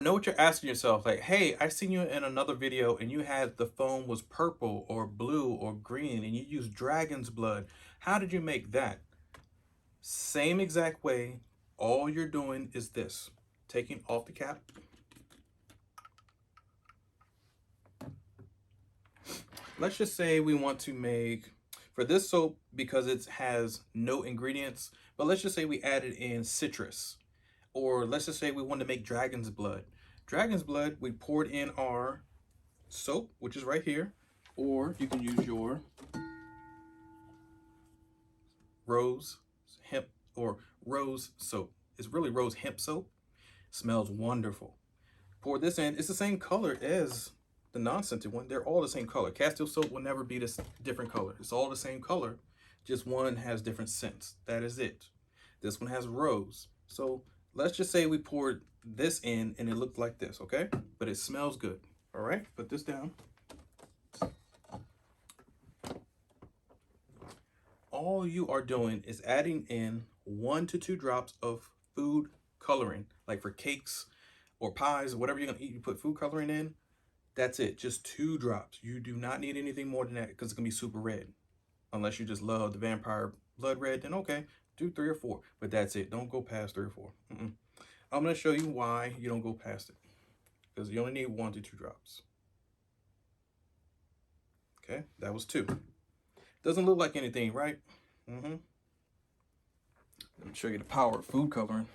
Know what you're asking yourself, like, hey, I seen you in another video and you had the foam was purple or blue or green and you used dragon's blood. How did you make that? Same exact way. All you're doing is this, taking off the cap. Let's just say we want to make, for this soap, because it has no ingredients, but let's just say we added in citrus. Or let's just say we want to make dragon's blood. Dragon's blood, we poured in our soap, which is right here, or you can use your rose hemp or rose soap. It's really rose hemp soap. Smells wonderful. Pour this in. It's the same color as the non-scented one. They're all the same color. Castile soap will never be this different color. It's all the same color, just one has different scents. That is it. This one has rose. So let's just say we poured this in and it looked like this, okay? But it smells good. All right, put this down. All you are doing is adding in 1 to 2 drops of food coloring, like for cakes or pies, whatever you're gonna eat, you put food coloring in. That's it, just 2 drops. You do not need anything more than that because it's gonna be super red. Unless you just love the vampire blood red, then okay, do 3 or 4, but that's it. Don't go past 3 or 4. I'm gonna show you why you don't go past it, because you only need 1 to 2 drops. Okay, that was 2. Doesn't look like anything, right? Let me show you the power of food coloring.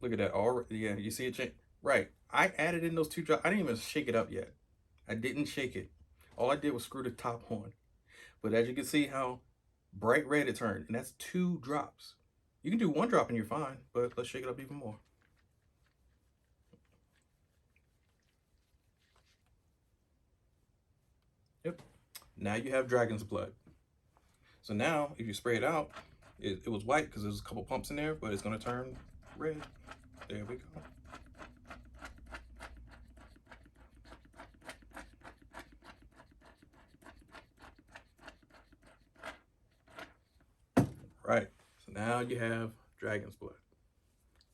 Look at that already. Yeah, you see it change? Right. I added in those 2 drops. I didn't even shake it up yet. I didn't shake it. All I did was screw the top on. But as you can see how bright red it turned, and that's 2 drops. You can do 1 drop and you're fine, but let's shake it up even more. Yep. Now you have dragon's blood. So now if you spray it out, it was white because there's a couple pumps in there, but it's going to turn red. There we go. Right. So now you have dragon's blood.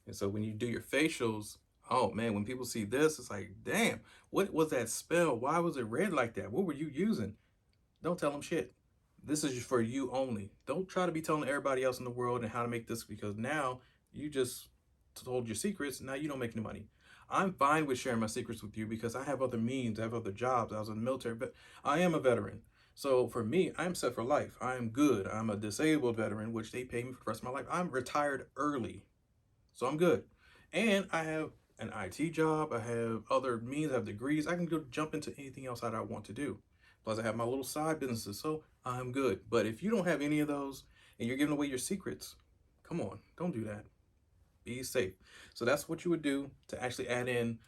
And so when you do your facials, oh man, when people see this, it's like, damn, what was that spell? Why was it red like that? What were you using? Don't tell them shit. This is for you only. Don't try to be telling everybody else in the world and how to make this, because now you just told your secrets. Now you don't make any money. I'm fine with sharing my secrets with you because I have other means. I have other jobs. I was in the military, but I am a veteran. So for me, I'm set for life. I'm good. I'm a disabled veteran, which they pay me for the rest of my life. I'm retired early, so I'm good. And I have an IT job. I have other means. I have degrees. I can go jump into anything else that I want to do. Plus, I have my little side businesses, so I'm good. But if you don't have any of those and you're giving away your secrets, come on, don't do that. Be safe. So that's what you would do to actually add in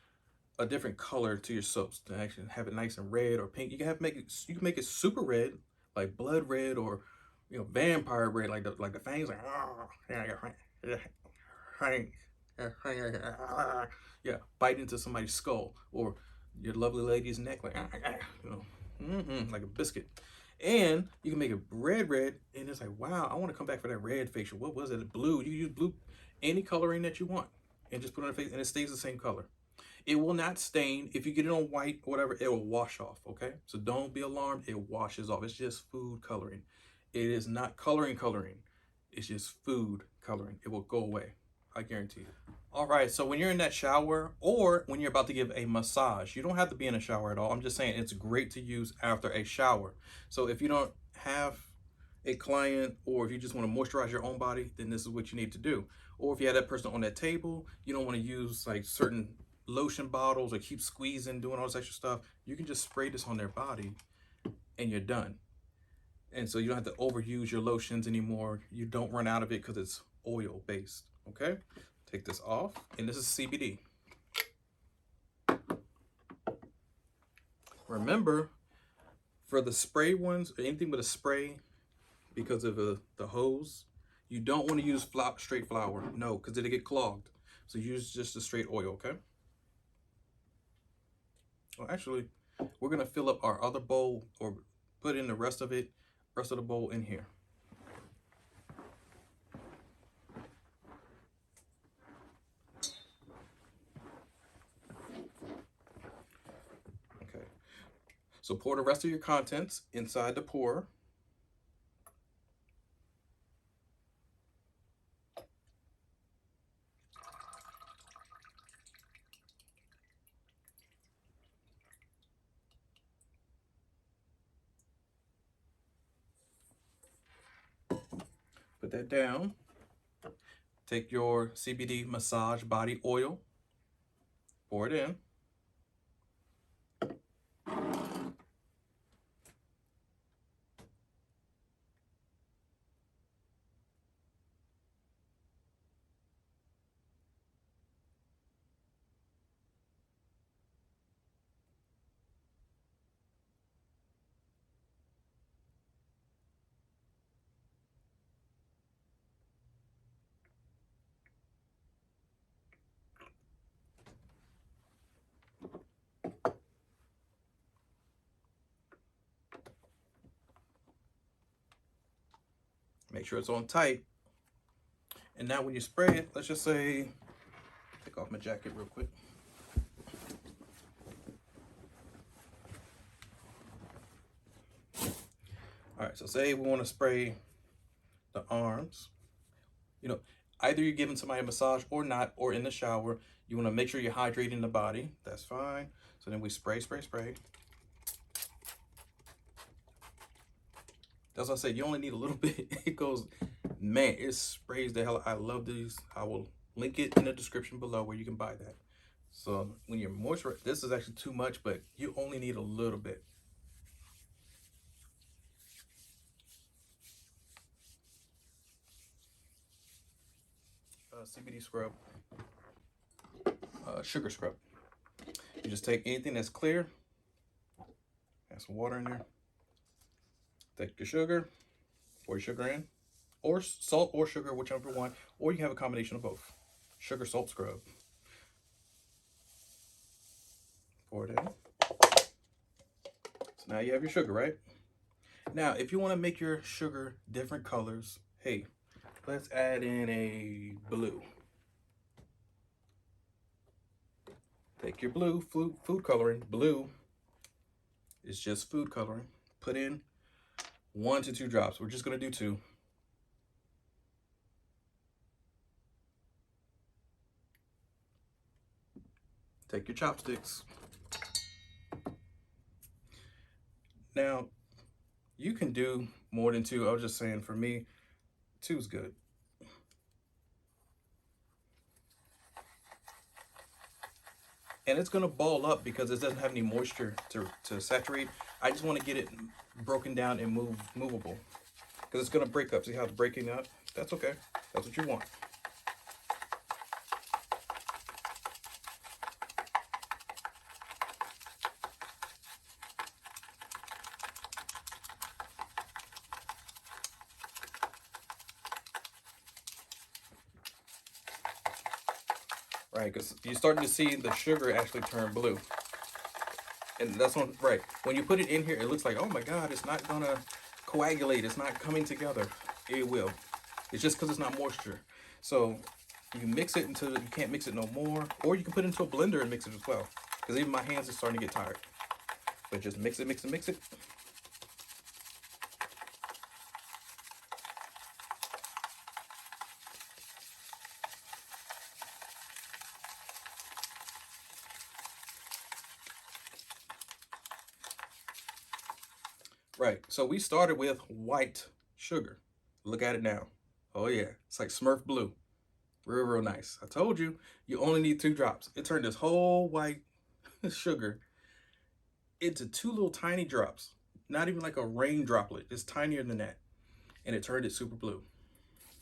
a different color to your soaps, to actually have it nice and red or pink. You can make it super red, like blood red, or vampire red, like the fangs, like yeah, bite into somebody's skull or your lovely lady's neck, like like a biscuit. And you can make it red, and it's like, wow, I want to come back for that red facial. What was it? Blue. You use blue, any coloring that you want, and just put it on the face, and it stays the same color. It will not stain. If you get it on white or whatever, it will wash off, okay? So don't be alarmed. It washes off. It's just food coloring. It is not coloring. It's just food coloring. It will go away. I guarantee you. All right, so when you're in that shower or when you're about to give a massage, you don't have to be in a shower at all. I'm just saying it's great to use after a shower. So if you don't have a client, or if you just want to moisturize your own body, then this is what you need to do. Or if you have that person on that table, you don't want to use like certain lotion bottles or keep squeezing, doing all this extra stuff, you can just spray this on their body and you're done. And so you don't have to overuse your lotions anymore. You don't run out of it because it's oil based. Okay, take this off, and this is CBD. Remember, for the spray ones or anything with a spray, because of the hose, you don't want to use straight flour. No, because it'll get clogged. So use just the straight oil, okay? Well, actually, we're gonna fill up our other bowl, or put in the rest of the bowl in here. So pour the rest of your contents inside the pour. Put that down. Take your CBD massage body oil, pour it in. Make sure it's on tight. And now when you spray it, let's just say, take off my jacket real quick. All right, so say we want to spray the arms. You know, either you're giving somebody a massage or not, or in the shower. You want to make sure you're hydrating the body. That's fine. So then we spray, spray, spray. That's what I said. You only need a little bit. It goes, man, it sprays the hell. I love these. I will link it in the description below where you can buy that. So when you're moisturized, this is actually too much, but you only need a little bit. CBD scrub, sugar scrub. You just take anything that's clear, add some water in there, take your sugar, pour your sugar in, or salt or sugar, whichever one, or you can have a combination of both. Sugar, salt, scrub. Pour it in. So now you have your sugar, right? Now, if you want to make your sugar different colors, hey, let's add in a blue. Take your blue, food coloring. Blue is just food coloring. Put in 1 to 2 drops. We're just going to do 2. Take your chopsticks. Now, you can do more than 2. I was just saying, for me, 2 is good. And it's going to ball up because it doesn't have any moisture to saturate. I just want to get it broken down and movable, because it's going to break up. See how it's breaking up? That's okay. That's what you want. Right, because you're starting to see the sugar actually turn blue. And that's one, right. When you put it in here, it looks like, oh my God, it's not gonna coagulate. It's not coming together. It will. It's just because it's not moisture. So you mix it until you can't mix it no more, or you can put it into a blender and mix it as well. Because even my hands are starting to get tired. But just mix it, mix it, mix it. Right, so we started with white sugar. Look at it now. Oh yeah, it's like Smurf blue. Real, real nice. I told you, you only need 2 drops. It turned this whole white sugar into 2 little tiny drops. Not even like a rain droplet. It's tinier than that. And it turned it super blue.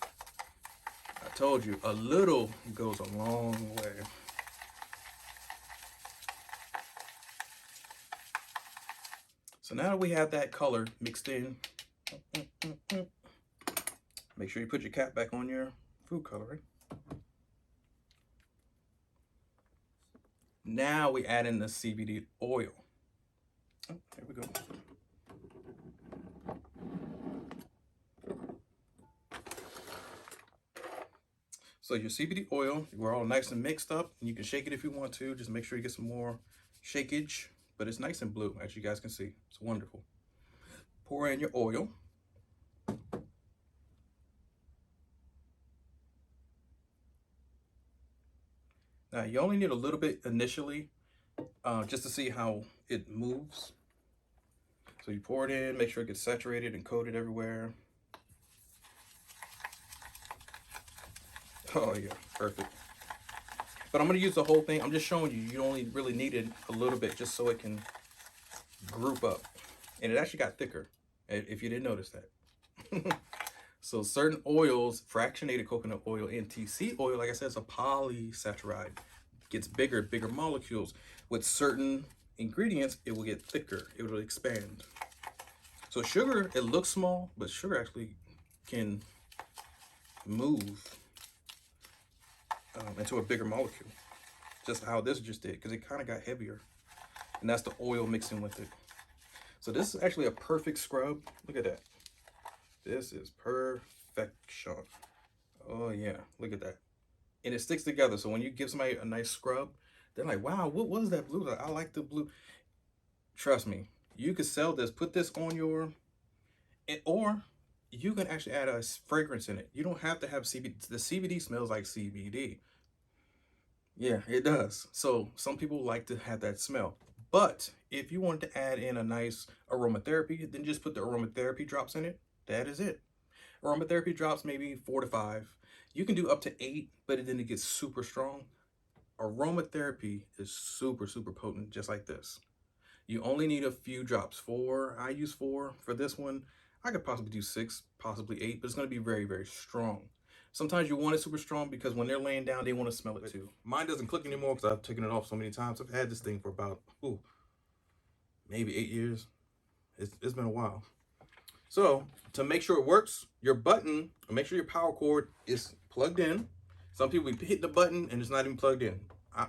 I told you, a little goes a long way. So now that we have that color mixed in, make sure you put your cap back on your food coloring. Now we add in the CBD oil. Oh, there we go. So your CBD oil, we're all nice and mixed up. And you can shake it if you want to. Just make sure you get some more shakeage. but it's nice and blue, as you guys can see. It's wonderful. Pour in your oil. Now, you only need a little bit initially, just to see how it moves. So you pour it in, make sure it gets saturated and coated everywhere. Oh yeah, perfect. But I'm gonna use the whole thing. I'm just showing you, you only really needed a little bit just so it can group up. And it actually got thicker, if you didn't notice that. So certain oils, fractionated coconut oil, NTC oil, like I said, it's a polysaccharide. Gets bigger molecules. With certain ingredients, it will get thicker. It will expand. So sugar, it looks small, but sugar actually can move into a bigger molecule. Just how this just did, because it kind of got heavier. And that's the oil mixing with it. So this is actually a perfect scrub. Look at that. This is perfection. Oh yeah, look at that. And it sticks together. So when you give somebody a nice scrub, they're like, wow, what was that blue? Like, I like the blue. Trust me, you could sell this, put this on your, or you can actually add a fragrance in it. You don't have to have CBD. The CBD smells like CBD. Yeah, it does. So some people like to have that smell. But if you wanted to add in a nice aromatherapy, then just put the aromatherapy drops in it. That is it. Aromatherapy drops maybe 4 to 5. You can do up to 8, but then it gets super strong. Aromatherapy is super potent, just like this. You only need a few drops. 4, I use 4 for this one. I could possibly do 6, possibly 8, but it's going to be very strong. Sometimes you want it super strong because when they're laying down, they want to smell it too. Mine doesn't click anymore because I've taken it off so many times. I've had this thing for about, maybe 8 years. It's been a while. So to make sure it works, your button, make sure your power cord is plugged in. Some people hit the button and it's not even plugged in.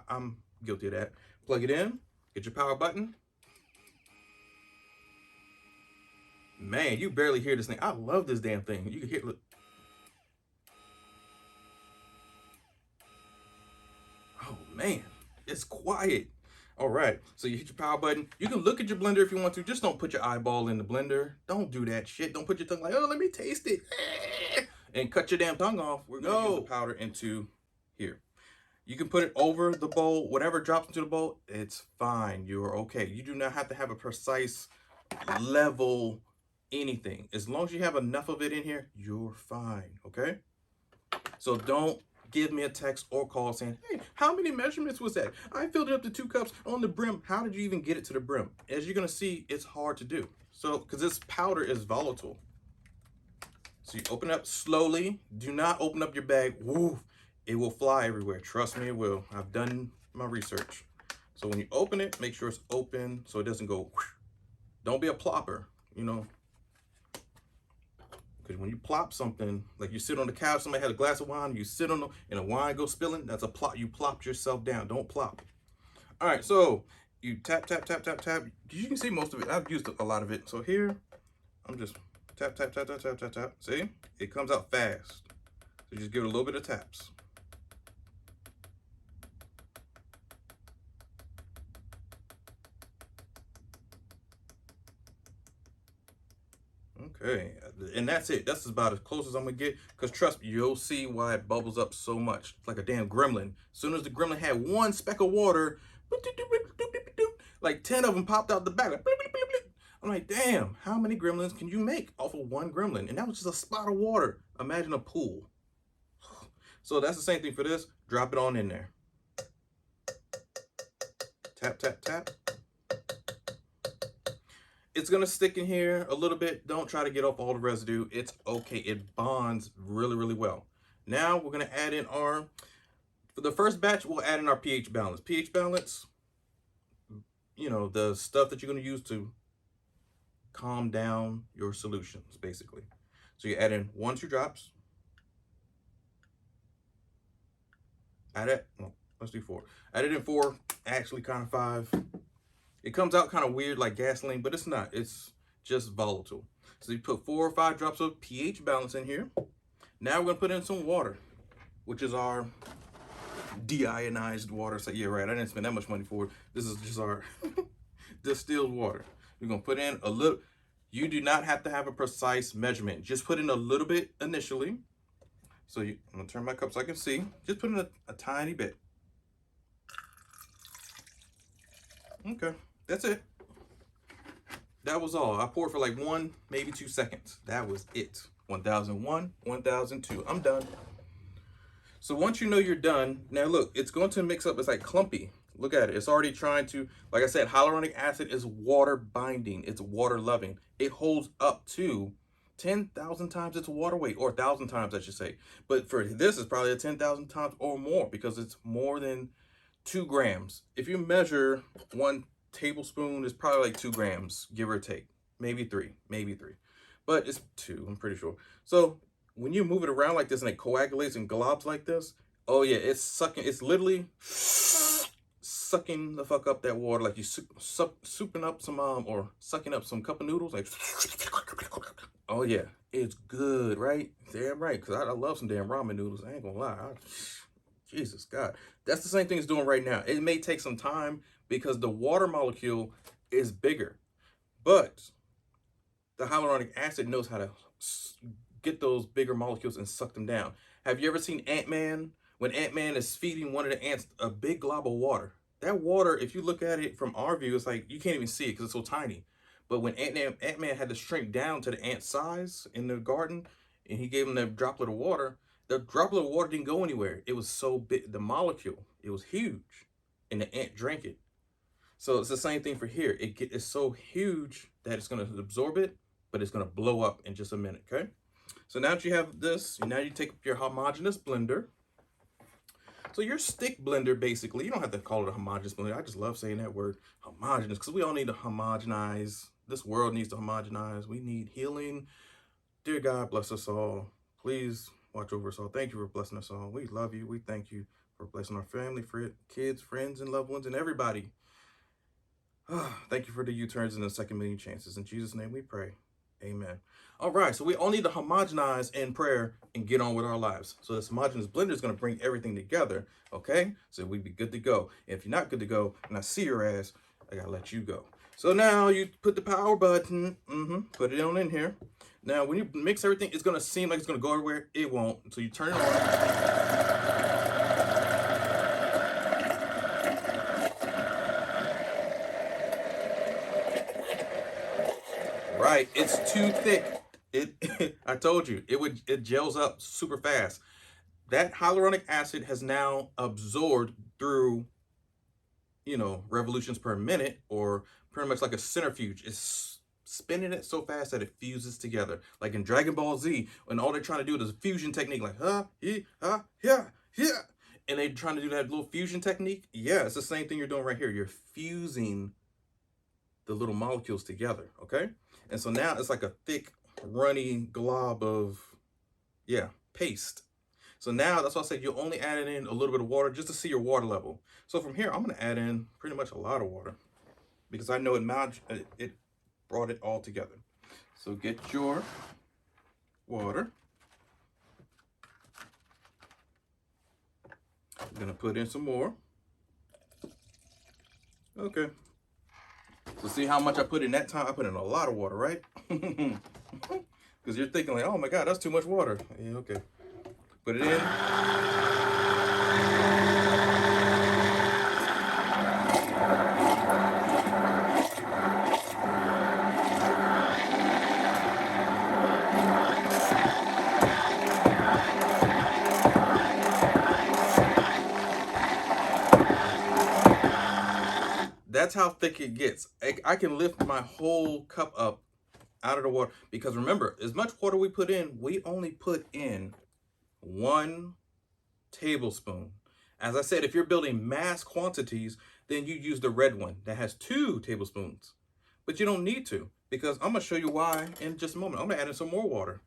I'm guilty of that. Plug it in, get your power button. Man, you barely hear this thing. I love this damn thing. You can hear, look. Oh man, it's quiet. All right, so you hit your power button. You can look at your blender if you want to. Just don't put your eyeball in the blender. Don't do that shit. Don't put your tongue like, oh, let me taste it. And cut your damn tongue off. We're gonna use the powder into here. You can put it over the bowl. Whatever drops into the bowl, it's fine. You're okay. You do not have to have a precise level anything. As long as you have enough of it in here, you're fine, okay? So don't give me a text or call saying, hey, how many measurements was that? I filled it up to 2 cups on the brim. How did you even get it to the brim? As you're gonna see, it's hard to do. So, because this powder is volatile. So you open up slowly. Do not open up your bag. Woo, it will fly everywhere. Trust me, it will. I've done my research. So when you open it, make sure it's open so it doesn't go whoosh. Don't be a plopper, you know. Because when you plop something, like you sit on the couch, somebody had a glass of wine, you sit on them, and the wine goes spilling, that's a plop. You plopped yourself down. Don't plop. All right, so you tap. You can see most of it. I've used a lot of it. So here, I'm just tap. See? It comes out fast. So just give it a little bit of taps. Okay, and that's it. That's about as close as I'm gonna get. Because trust me, you'll see why it bubbles up so much. It's like a damn gremlin. As soon as the gremlin had one speck of water, like 10 of them popped out the back. I'm like, damn, how many gremlins can you make off of one gremlin? And that was just a spot of water. Imagine a pool. So that's the same thing for this. Drop it on in there. Tap. It's gonna stick in here a little bit. Don't try to get off all the residue. It's okay. It bonds really well. Now we're gonna add in for the first batch, we'll add in our pH balance. pH balance, you know, the stuff that you're gonna use to calm down your solutions, basically. So you add in 1 to 2 drops. Add it, well, let's do 4. Add it in 4, actually kind of 5. It comes out kind of weird like gasoline, but it's not. It's just volatile. So you put 4 or 5 drops of pH balance in here. Now we're gonna put in some water, which is our deionized water. So yeah, right, I didn't spend that much money for it. This is just our distilled water. You're gonna put in a little. You do not have to have a precise measurement. Just put in a little bit initially. So I'm gonna turn my cup so I can see. Just put in a tiny bit. Okay, that's it. That was all. I poured for like 1, maybe 2 seconds. That was it. 1001, 1002. I'm done. So once you know you're done, now look, it's going to mix up. It's like clumpy. Look at it. It's already trying to, like I said, hyaluronic acid is water binding. It's water loving. It holds up to 10,000 times its water weight, or 1,000 times, I should say. But for this, it's probably 10,000 times or more because it's more than 2 grams. If you measure 1 tablespoon, it's probably like 2 grams, give or take. Maybe 3, maybe 3. But it's 2, I'm pretty sure. So when you move it around like this and it coagulates and globs like this, oh yeah, it's sucking, it's literally sucking the fuck up that water, like you souping up some, or sucking up some cup of noodles, like, oh yeah, it's good, right? Damn right, because I love some damn ramen noodles, I ain't gonna lie. Jesus God, that's the same thing it's doing right now. It may take some time because the water molecule is bigger, but the hyaluronic acid knows how to get those bigger molecules and suck them down. Have you ever seen Ant-Man? When Ant-Man is feeding one of the ants a big glob of water, that water, if you look at it from our view, it's like you can't even see it because it's so tiny. But when Ant-Man had to shrink down to the ant size in the garden, and he gave him that droplet of water, the droplet of water didn't go anywhere. It was so big, the molecule, it was huge, and the ant drank it. So it's the same thing for here. It's so huge that it's going to absorb it, but it's going to blow up in just a minute, okay? So now that you have this, now you take your homogeneous blender. So your stick blender, basically, you don't have to call it a homogeneous blender. I just love saying that word, homogeneous, because we all need to homogenize. This world needs to homogenize. We need healing. Dear God, bless us all. Please watch over us all. Thank you for blessing us all. We love you. We thank you for blessing our family, kids, friends, and loved ones, and everybody. Thank you for the U-turns and the second million chances. In Jesus' name we pray. Amen. All right, so we all need to homogenize in prayer and get on with our lives. So this homogeneous blender is going to bring everything together, okay? So we be good to go. If you're not good to go, and I see your ass, I got to let you go. So now you put the power button, put it on in here. Now, when you mix everything, it's going to seem like it's going to go everywhere. It won't. So you turn it on. Right, it's too thick. I told you, it gels up super fast. That hyaluronic acid has now absorbed through, revolutions per minute, or pretty much like a centrifuge. It's spinning it so fast that it fuses together. Like in Dragon Ball Z, when all they're trying to do is a fusion technique, like, yeah. And they're trying to do that little fusion technique. Yeah, it's the same thing you're doing right here. You're fusing the little molecules together, okay? And so now it's like a thick, runny glob of, paste. So now that's why I said you only add in a little bit of water just to see your water level. So from here, I'm gonna add in pretty much a lot of water because I know it brought it all together. So get your water. I'm gonna put in some more. Okay. So see how much I put in that time? I put in a lot of water, right? Because you're thinking like, oh my God, that's too much water. Yeah, okay. Put it in. That's how thick it gets. I can lift my whole cup up out of the water because remember, as much water we put in, we only put in 1 tablespoon. As I said, if you're building mass quantities, then you use the red one that has 2 tablespoons. But you don't need to, because I'm gonna show you why in just a moment. I'm gonna add in some more water.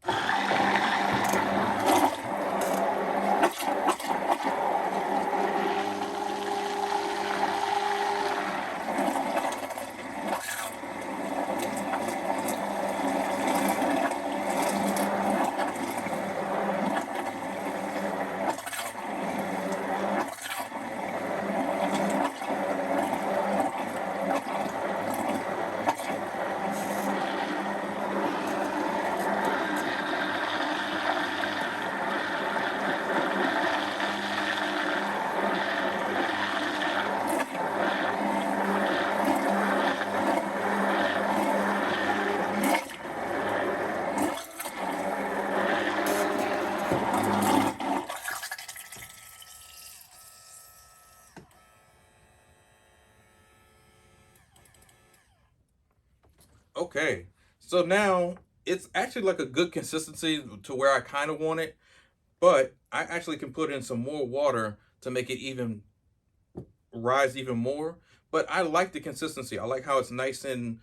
Okay, so now it's actually like a good consistency to where I kind of want it, but I actually can put in some more water to make it even rise even more. But I like the consistency. I like how it's nice and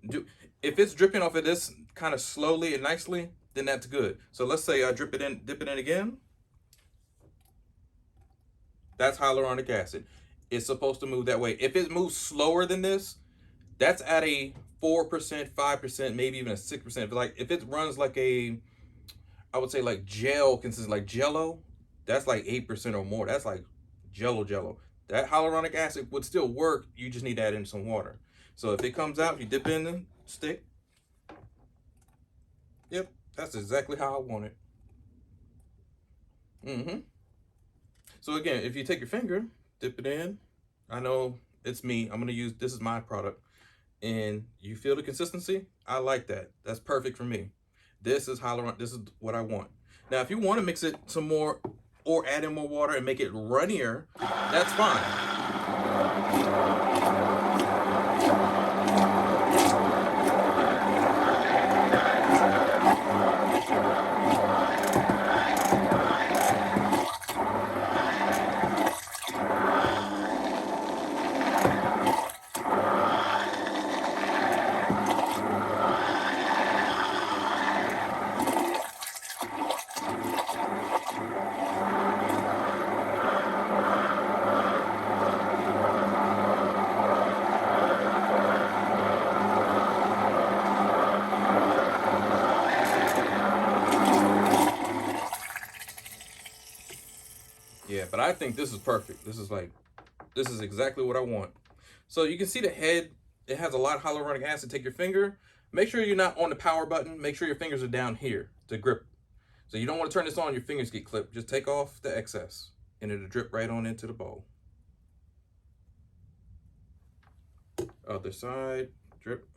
do. If it's dripping off of this kind of slowly and nicely, then that's good. So let's say I dip it in again. That's hyaluronic acid. It's supposed to move that way. If it moves slower than this, that's at a 4%, 5%, maybe even a 6%. Like if it runs like a, I would say like gel consists like Jello, that's like 8% or more. That's like Jello. That hyaluronic acid would still work. You just need to add in some water. So if it comes out, you dip in the stick. Yep, that's exactly how I want it. So again, if you take your finger, dip it in. I know it's me. I'm gonna use, this is my product. And you feel the consistency? I like that. That's perfect for me. This is hyaluronic. This is what I want. Now, if you want to mix it some more or add in more water and make it runnier, that's fine. Yeah, but I think this is perfect. This is exactly what I want. So you can see the head, it has a lot of hyaluronic acid. Take your finger, make sure you're not on the power button. Make sure your fingers are down here to grip. So you don't want to turn this on, your fingers get clipped. Just take off the excess and it'll drip right on into the bowl. Other side, drip.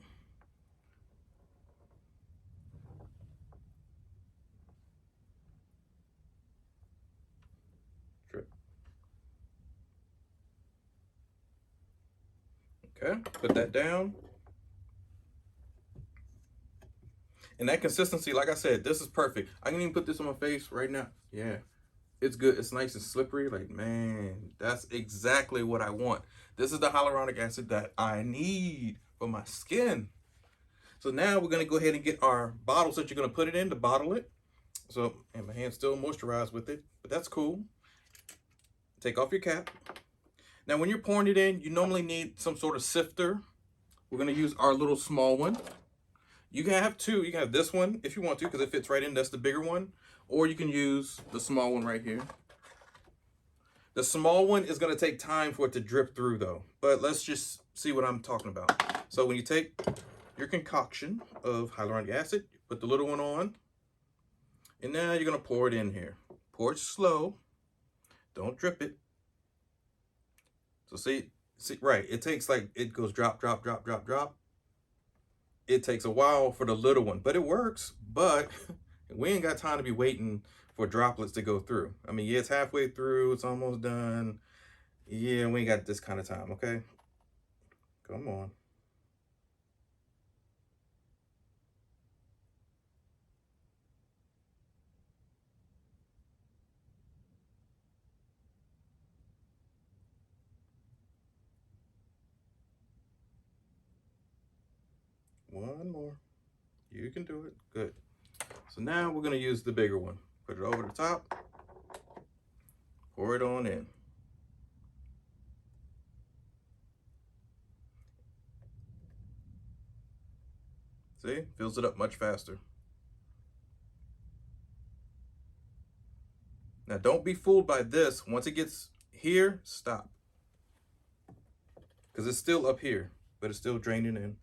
Drip. Okay, put that down. And that consistency, like I said, this is perfect. I can even put this on my face right now. Yeah, it's good. It's nice and slippery. Like, man, that's exactly what I want. This is the hyaluronic acid that I need for my skin. So now we're gonna go ahead and get our bottles that you're gonna put it in to bottle it. So, and my hand's still moisturized with it, but that's cool. Take off your cap. Now, when you're pouring it in, you normally need some sort of sifter. We're gonna use our little small one. You can have two. You can have this one if you want to, because it fits right in. That's the bigger one. Or you can use the small one right here. The small one is going to take time for it to drip through, though. But let's just see what I'm talking about. So when you take your concoction of hyaluronic acid, put the little one on. And now you're going to pour it in here. Pour it slow. Don't drip it. So see, right. It takes like, it goes drop, drop, drop, drop, drop. It takes a while for the little one, but it works. But we ain't got time to be waiting for droplets to go through. I mean, yeah, it's halfway through. It's almost done. Yeah, we ain't got this kind of time, okay? Come on. One more. You can do it. Good. So now we're going to use the bigger one. Put it over the top. Pour it on in. See? Fills it up much faster. Now don't be fooled by this. Once it gets here, stop. Because it's still up here, but it's still draining in.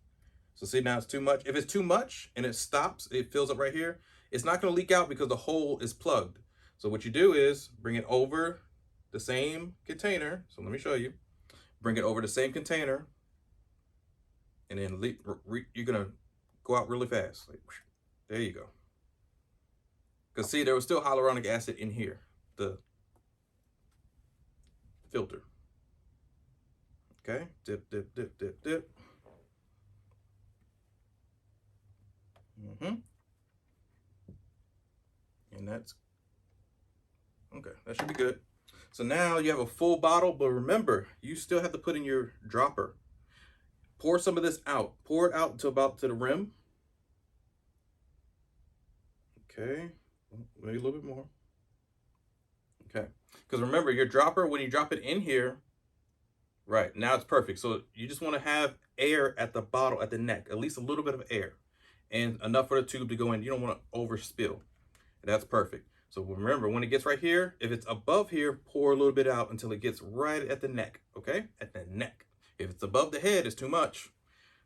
So see, now it's too much. If it's too much and it stops, it fills up right here, it's not going to leak out because the hole is plugged. So what you do is bring it over the same container. So let me show you. Bring it over the same container, and then you're going to go out really fast. Like, there you go. Because see, there was still hyaluronic acid in here, the filter. Okay, dip, dip, dip, dip, dip. And that's okay. That should be good. So now you have a full bottle, but remember, you still have to put in your dropper. Pour some of this out. Pour it out to about to the rim. Okay, maybe a little bit more. Okay, because remember, your dropper, when you drop it in here, right, now it's perfect. So you just want to have air at the bottle, at the neck, at least a little bit of air, and enough for the tube to go in. You don't want to overspill. That's perfect. So remember, when it gets right here, if it's above here, pour a little bit out until it gets right at the neck, okay? At the neck. If it's above the head, it's too much.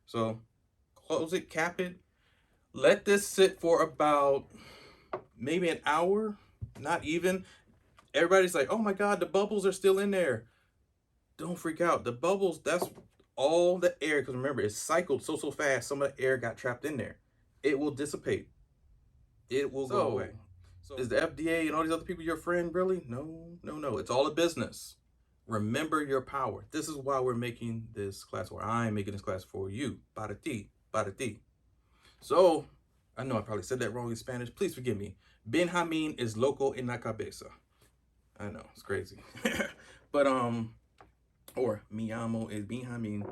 So close it, cap it. Let this sit for about maybe an hour, not even. Everybody's like, oh my God, the bubbles are still in there. Don't freak out. The bubbles, that's all the air, because remember, it's cycled so fast, some of the air got trapped in there. It will dissipate. It will go away. So is the FDA and all these other people your friend, really? No, no, no. It's all a business. Remember your power. This is why we're making this class, or I'm making this class for you. Para ti, para ti. So, I know I probably said that wrong in Spanish. Please forgive me. Benjamin is loco en la cabeza. I know, it's crazy. But, or mi amo is Benjamin.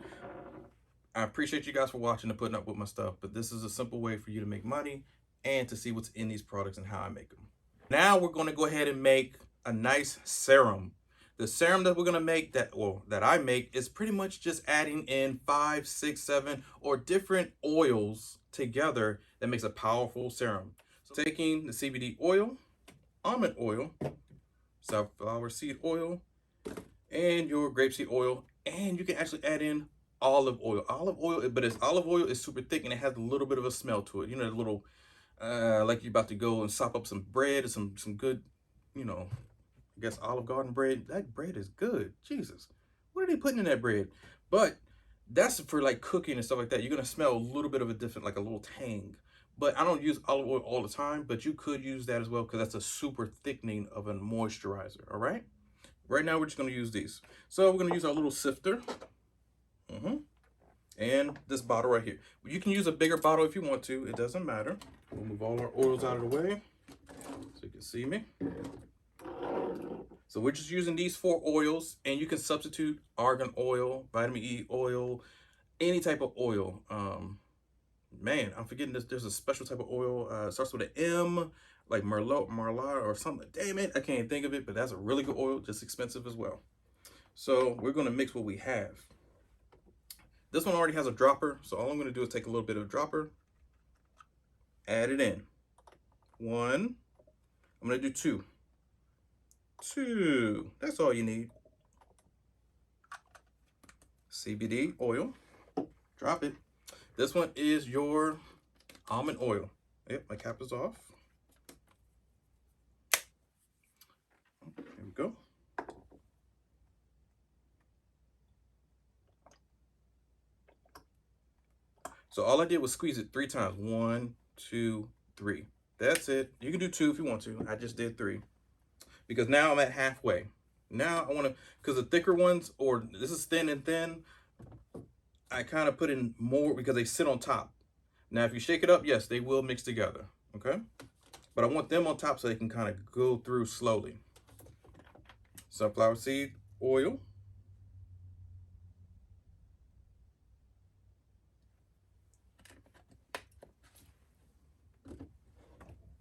I appreciate you guys for watching and putting up with my stuff, but this is a simple way for you to make money and to see what's in these products and how I make them. Now we're going to go ahead and make a nice serum. The serum that we're going to make, that I make, is pretty much just adding in 5, 6, 7 or different oils together that makes a powerful serum. So taking the CBD oil, almond oil, safflower seed oil, and your grapeseed oil, and you can actually add in olive oil. Olive oil, but it's olive oil is super thick and it has a little bit of a smell to it. You know, a little like you're about to go and sop up some bread or some good, you know, I guess Olive Garden bread. That bread is good. Jesus, what are they putting in that bread? But that's for like cooking and stuff like that. You're gonna smell a little bit of a different, like a little tang. But I don't use olive oil all the time, but you could use that as well because that's a super thickening of a moisturizer. All right. Right now we're just gonna use these. So we're gonna use our little sifter. And this bottle right here. You can use a bigger bottle if you want to. It doesn't matter. We'll move all our oils out of the way so you can see me. So we're just using these 4 oils, and you can substitute argan oil, vitamin E oil, any type of oil. Man, I'm forgetting this. There's a special type of oil. It starts with an M, like Merlot or something. Damn it, I can't think of it, but that's a really good oil, just expensive as well. So we're gonna mix what we have. This one already has a dropper, so all I'm gonna do is take a little bit of a dropper, add it in. 1, I'm gonna do 2. 2, that's all you need. CBD oil, drop it. This one is your almond oil. Yep, my cap is off. There we go. So all I did was squeeze it 3 times. 1, 2, 3. That's it. You can do 2 if you want to. I just did 3. Because now I'm at halfway. Now I want to, because the thicker ones, or this is thin and thin, I kind of put in more because they sit on top. Now if you shake it up, yes, they will mix together, okay? But I want them on top so they can kind of go through slowly. Sunflower seed oil.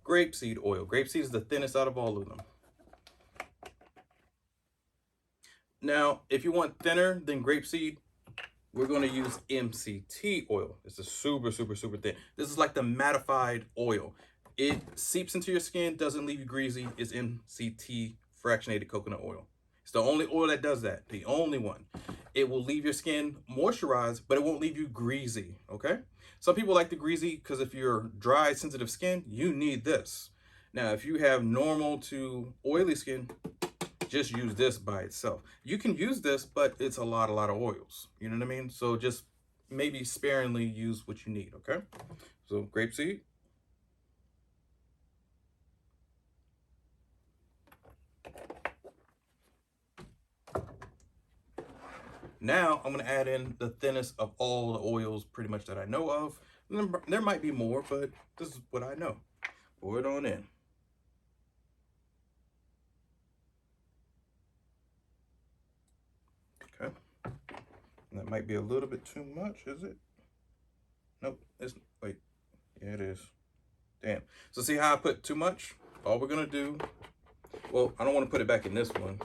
Grapeseed oil. Grapeseed is the thinnest out of all of them. Now, if you want thinner than grapeseed, we're going to use MCT oil. It's a super thin. This is like the mattified oil. It seeps into your skin, doesn't leave you greasy. It's MCT fractionated coconut oil. It's the only oil that does that. The only one. It will leave your skin moisturized, but it won't leave you greasy, okay? Some people like the greasy because if you're dry, sensitive skin, you need this. Now, if you have normal to oily skin, just use this by itself. You can use this, but it's a lot of oils. You know what I mean? So just maybe sparingly use what you need, okay? So grapeseed. Now I'm gonna add in the thinnest of all the oils pretty much that I know of, There might be more, but this is what I know. Pour it on in. Okay. And that might be a little bit too much, is it? Nope. Wait. Yeah, it is. Damn. So see how I put too much? All we're gonna do, well, I don't want to put it back in this one.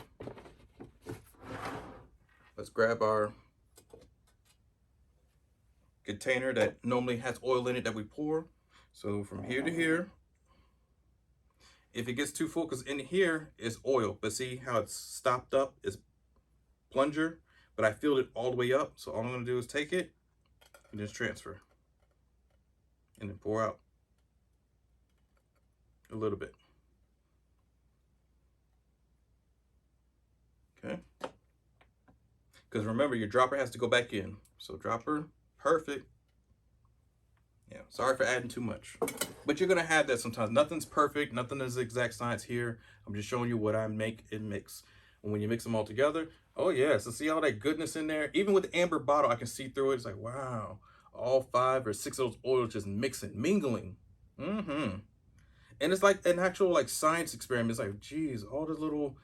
Let's grab our container that normally has oil in it that we pour. So from here to here, if it gets too full, because in here is oil, but see how it's stopped up, it's plunger, but I filled it all the way up. So all I'm gonna do is take it and just transfer and then pour out a little bit. Okay. Because remember, your dropper has to go back in. So dropper, perfect. Yeah, sorry for adding too much. But you're gonna have that sometimes. Nothing's perfect, nothing is exact science here. I'm just showing you what I make and mix. And when you mix them all together, oh yeah, so see all that goodness in there? Even with the amber bottle, I can see through it. It's like, wow, all 5 or 6 of those oils just mixing, mingling. And it's like an actual like science experiment. It's like, geez, all the little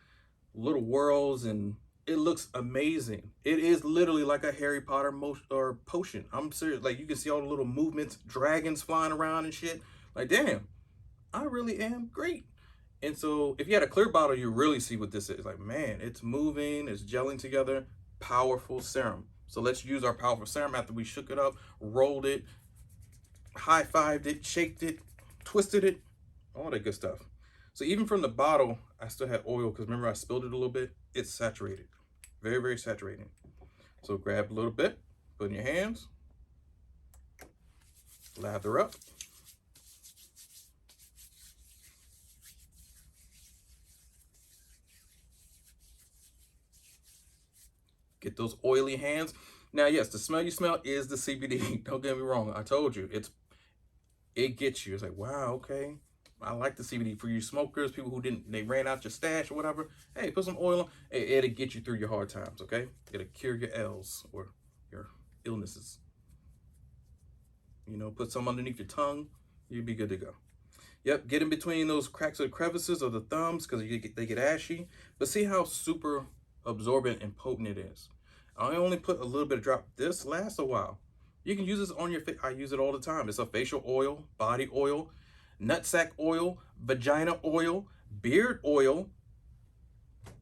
whirls, and it looks amazing. It is literally like a Harry Potter potion. I'm serious. Like you can see all the little movements, dragons flying around and shit. Like, damn, I really am great. And so if you had a clear bottle, you really see what this is. Like, man, it's moving, it's gelling together. Powerful serum. So let's use our powerful serum after we shook it up, rolled it, high-fived it, shaked it, twisted it, all that good stuff. So even from the bottle, I still had oil because remember I spilled it a little bit. It's saturated, very, very saturated. So grab a little bit, put in your hands, lather up. Get those oily hands. Now, yes, the smell you smell is the CBD. Don't get me wrong. I told you, it gets you. It's like, wow, okay. I like the CBD. For you smokers, people who they ran out your stash or whatever, hey, put some oil on. It'll get you through your hard times, okay? It'll cure your L's or your illnesses. You know, put some underneath your tongue, you'll be good to go. Yep, get in between those cracks or crevices of the thumbs because they get ashy. But see how super absorbent and potent it is. I only put a little bit of drop. This lasts a while. You can use this on your face. I use it all the time. It's a facial oil, body oil, nutsack oil, vagina oil, beard oil.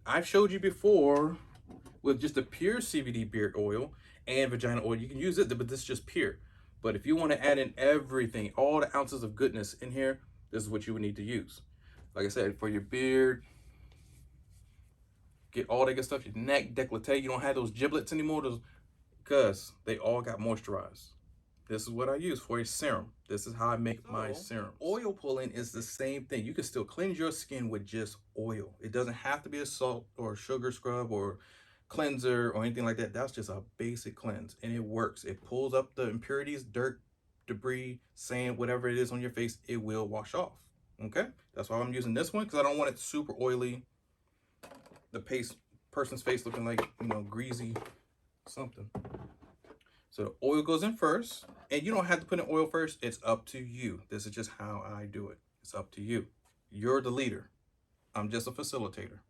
I've showed you before with just a pure CBD beard oil and vagina oil. You can use it, but this is just pure. But if you want to add in everything, all the ounces of goodness in here, this is what you would need to use. Like I said, for your beard, get all that good stuff, your neck, décolleté. You don't have those giblets anymore, because they all got moisturized. This is what I use for a serum. This is how I make my serum. Oil pulling is the same thing. You can still cleanse your skin with just oil. It doesn't have to be a salt or sugar scrub or cleanser or anything like that. That's just a basic cleanse, and it works. It pulls up the impurities, dirt, debris, sand, whatever it is on your face. It will wash off. Okay, that's why I'm using this one, because I don't want it super oily. The person's face looking like, you know, greasy something. So the oil goes in first, and you don't have to put in oil first. It's up to you. This is just how I do it. It's up to you. You're the leader. I'm just a facilitator.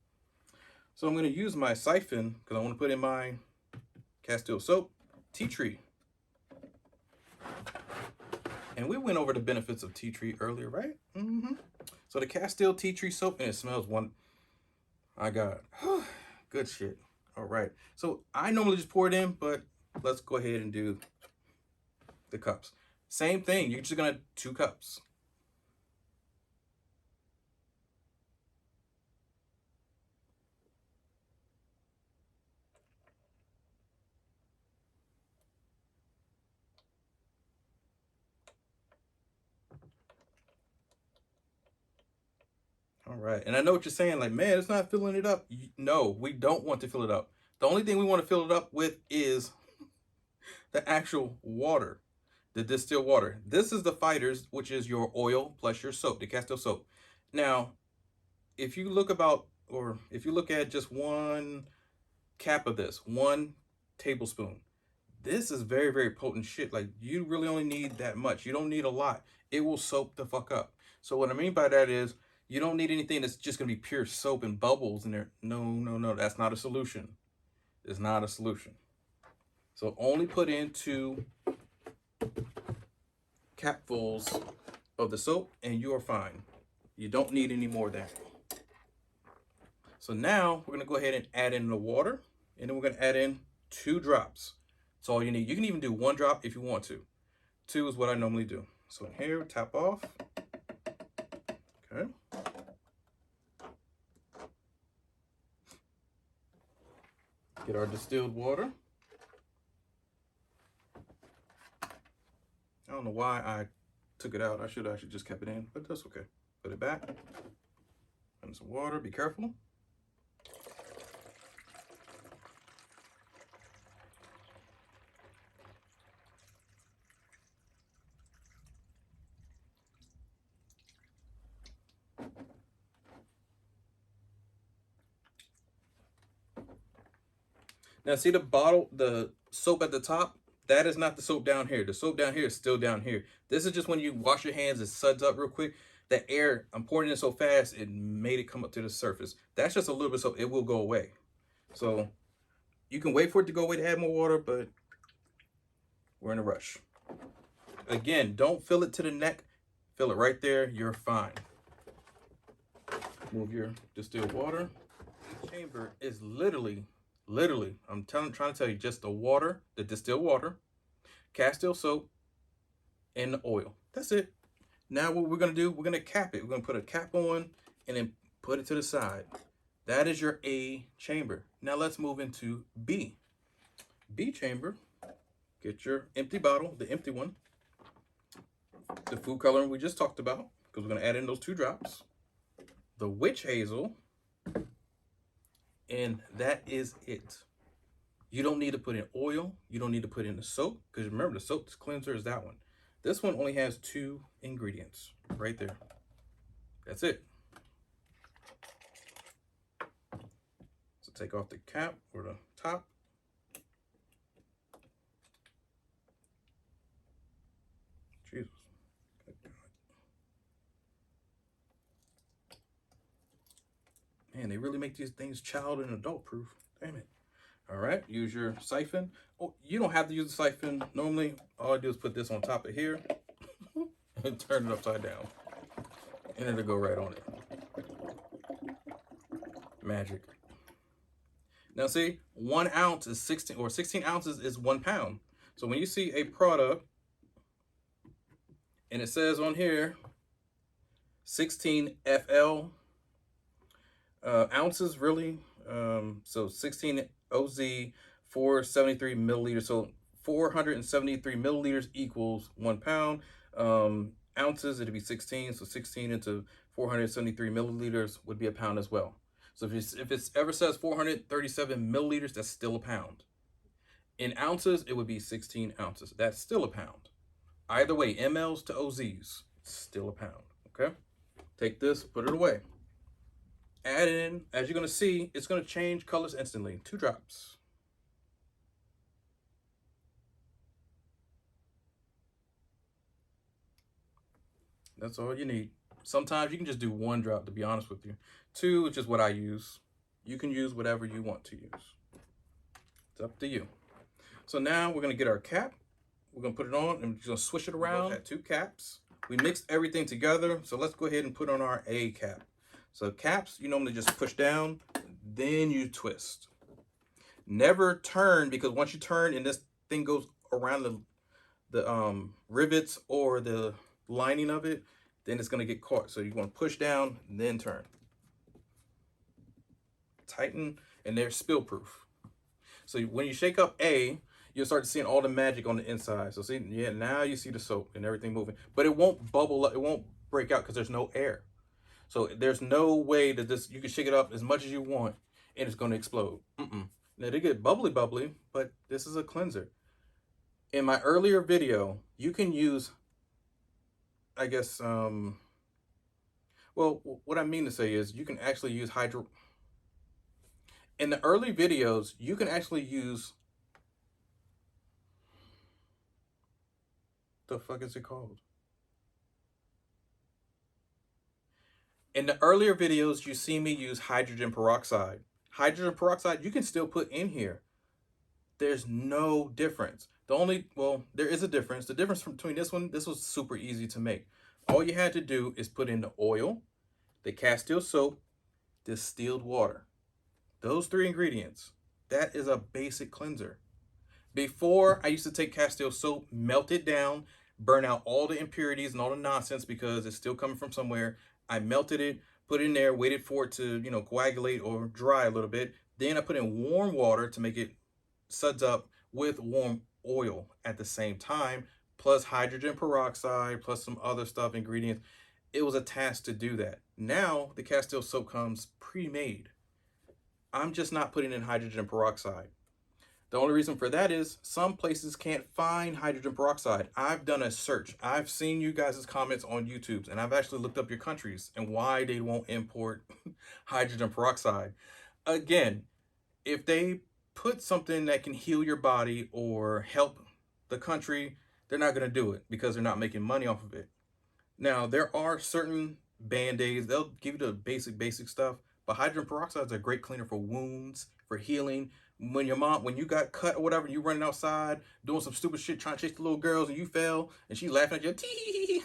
So I'm going to use my siphon because I want to put in my Castile soap, tea tree. And we went over the benefits of tea tree earlier, right? So the Castile tea tree soap, and it smells I got good shit. All right. So I normally just pour it in, but let's go ahead and do the cups. Same thing. You're just going to 2 cups. All right. And I know what you're saying, like, man, it's not filling it up. No, we don't want to fill it up. The only thing we want to fill it up with is the actual water, the distilled water. This is the fighters, which is your oil plus your soap, the Castile soap. Now, if you look at just 1 cap of this, 1 tablespoon, This is very, very potent shit. Like, you really only need that much. You don't need a lot. It will soap the fuck up. So what I mean by that is you don't need anything that's just gonna be pure soap and bubbles in there. No, no, no. That's not a solution. It's not a solution. So only put into capfuls of the soap and you are fine. You don't need any more of that. So now we're gonna go ahead and add in the water, and then we're gonna add in 2 drops. That's all you need. You can even do 1 drop if you want to. 2 is what I normally do. So here, tap off. Okay. Get our distilled water. I don't know why I took it out. I should have actually just kept it in, but that's okay. Put it back. And some water. Be careful. Now see the bottle, the soap at the top? That is not the soap down here. The soap down here is still down here. This is just when you wash your hands, it suds up real quick. The air, I'm pouring it so fast, it made it come up to the surface. That's just a little bit, so it will go away. So you can wait for it to go away to add more water, but we're in a rush. Again, don't fill it to the neck. Fill it right there, you're fine. Move your distilled water. The chamber is literally, I'm trying to tell you, just the water, the distilled water, castile soap, and the oil. That's it. Now what we're gonna do, we're gonna cap it. We're gonna put a cap on and then put it to the side. That is your A chamber. Now let's move into B. B chamber, get your empty bottle, the empty one, the food coloring we just talked about, because we're gonna add in those 2 drops, the witch hazel, and that is it. You don't need to put in oil. You don't need to put in the soap, because remember, the soap cleanser is that one. This one only has 2 ingredients right there. That's it. So take off the cap or the top. Jesus. Man, they really make these things child and adult proof. Damn it. All right, use your siphon. Oh, you don't have to use the siphon. Normally, all I do is put this on top of here and turn it upside down. And it'll go right on it. Magic. Now see, 1 ounce is 16, or 16 ounces is 1 pound. So when you see a product and it says on here 16 FL ounces, really, so 16 OZ, 473 milliliters. So 473 milliliters equals 1 pound. Ounces, it'd be 16. So 16 into 473 milliliters would be a pound as well. So if it's ever says 437 milliliters, that's still a pound. In ounces, it would be 16 ounces. That's still a pound. Either way, mLs to OZs, it's still a pound. Okay? Take this, put it away. Add in, as you're going to see, it's going to change colors instantly. 2 drops. That's all you need. Sometimes you can just do 1 drop, to be honest with you. 2, which is what I use. You can use whatever you want to use. It's up to you. So now we're going to get our cap. We're going to put it on and we're just going to swish it around. At 2 caps. We mixed everything together. So let's go ahead and put on our A cap. So caps, you normally just push down, then you twist. Never turn, because once you turn and this thing goes around the rivets or the lining of it, then it's going to get caught. So you want to push down, then turn. Tighten, and they're spill proof. So when you shake up A, you'll start seeing all the magic on the inside. So see, yeah, now you see the soap and everything moving, but it won't bubble up, it won't break out because there's no air. So there's no way that this, you can shake it up as much as you want and it's going to explode. Now they get bubbly, but this is a cleanser. In my earlier video, you can use, I guess, well, what I mean to say is you can actually use in the early videos, you can actually use The fuck is it called? In the earlier videos, you see me use hydrogen peroxide. Hydrogen peroxide, you can still put in here. There's no difference. The only, well, there is a difference. The difference between this one, this was super easy to make. All you had to do is put in the oil, the castile soap, distilled water. Those three ingredients. That is a basic cleanser. Before, I used to take castile soap, melt it down, burn out all the impurities and all the nonsense because it's still coming from somewhere. I melted it, put it in there, waited for it to, coagulate or dry a little bit. Then I put in warm water to make it suds up with warm oil at the same time, plus hydrogen peroxide, plus some other stuff, ingredients. It was a task to do that. Now the castile soap comes pre-made. I'm just not putting in hydrogen peroxide. The only reason for that is some places can't find hydrogen peroxide. I've done a search. I've seen you guys' comments on YouTube, and I've actually looked up your countries and why they won't import hydrogen peroxide. Again, if they put something that can heal your body or help the country, they're not going to do it because they're not making money off of it. Now, there are certain band-aids. They'll give you the basic stuff, but hydrogen peroxide is a great cleaner for wounds, for healing. When you got cut or whatever, you running outside doing some stupid shit, trying to chase the little girls, and you fell, and she's laughing at you,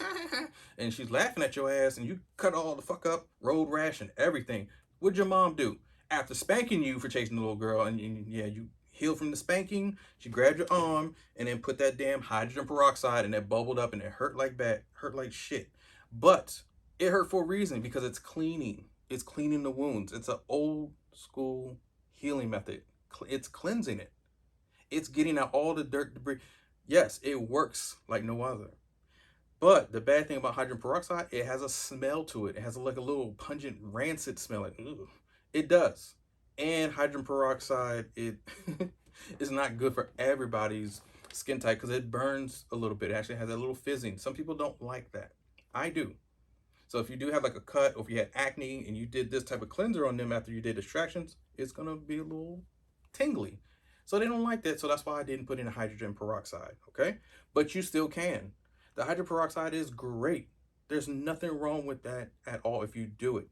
and she's laughing at your ass, and you cut all the fuck up, road rash and everything. What'd your mom do? After spanking you for chasing the little girl, and yeah, you healed from the spanking, she grabbed your arm and then put that damn hydrogen peroxide, and it bubbled up, and it hurt like shit. But it hurt for a reason, because it's cleaning. It's cleaning the wounds. It's an old school healing method. It's cleansing it. It's getting out all the dirt, debris. Yes, it works like no other. But the bad thing about hydrogen peroxide, it has a smell to it. It has like a little pungent, rancid smell. Like, ugh. It does. And hydrogen peroxide, it is not good for everybody's skin type because it burns a little bit. It actually has a little fizzing. Some people don't like that. I do. So if you do have like a cut, or if you had acne and you did this type of cleanser on them after you did extractions, it's going to be a little tingly. So they don't like that. So that's why I didn't put in hydrogen peroxide. Okay. But you still can. The hydrogen peroxide is great. There's nothing wrong with that at all if you do it.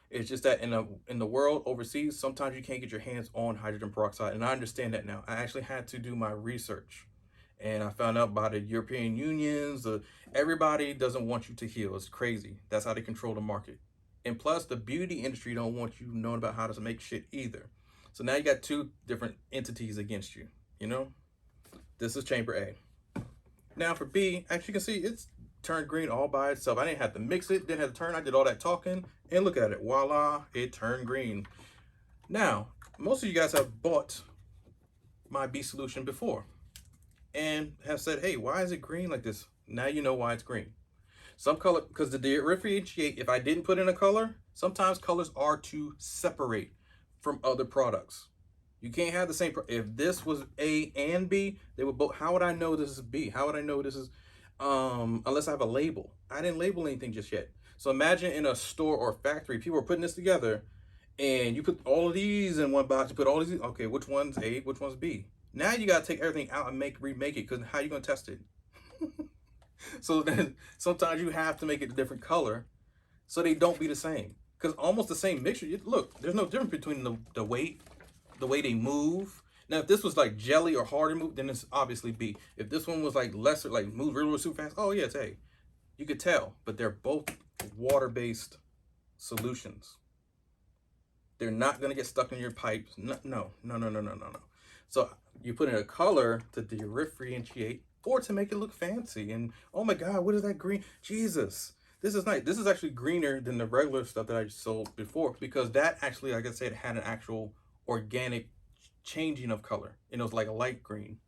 It's just that in the world overseas, sometimes you can't get your hands on hydrogen peroxide. And I understand that now. I actually had to do my research. And I found out by the European Unions, everybody doesn't want you to heal. It's crazy. That's how they control the market. And plus, the beauty industry don't want you knowing about how to make shit either. So now you got two different entities against you, you know? This is chamber A. Now for B, as you can see, it's turned green all by itself. I didn't have to mix it, didn't have to turn. I did all that talking, and look at it. Voila, it turned green. Now, most of you guys have bought my B solution before and have said, hey, why is it green like this? Now you know why it's green. Some color, because the differentiate, if I didn't put in a color, sometimes colors are to separate from other products. You can't have the same, if this was A and B, they would both, how would I know this is B? How would I know this is, unless I have a label. I didn't label anything just yet. So imagine in a store or factory, people are putting this together and you put all of these in one box, you put all these, okay, which one's A, which one's B? Now you got to take everything out and remake it, because how are you going to test it? So then sometimes you have to make it a different color so they don't be the same. Because almost the same mixture, look, there's no difference between the weight, the way they move. Now, if this was like jelly or harder move, then it's obviously B. If this one was like lesser, like move really super fast, oh yeah, it's A. You could tell, but they're both water-based solutions. They're not going to get stuck in your pipes. No. So you put in a color to differentiate or to make it look fancy. And oh my God, what is that green? Jesus, this is nice. This is actually greener than the regular stuff that I sold before, because that actually, like I said, had an actual organic changing of color. And it was like a light green.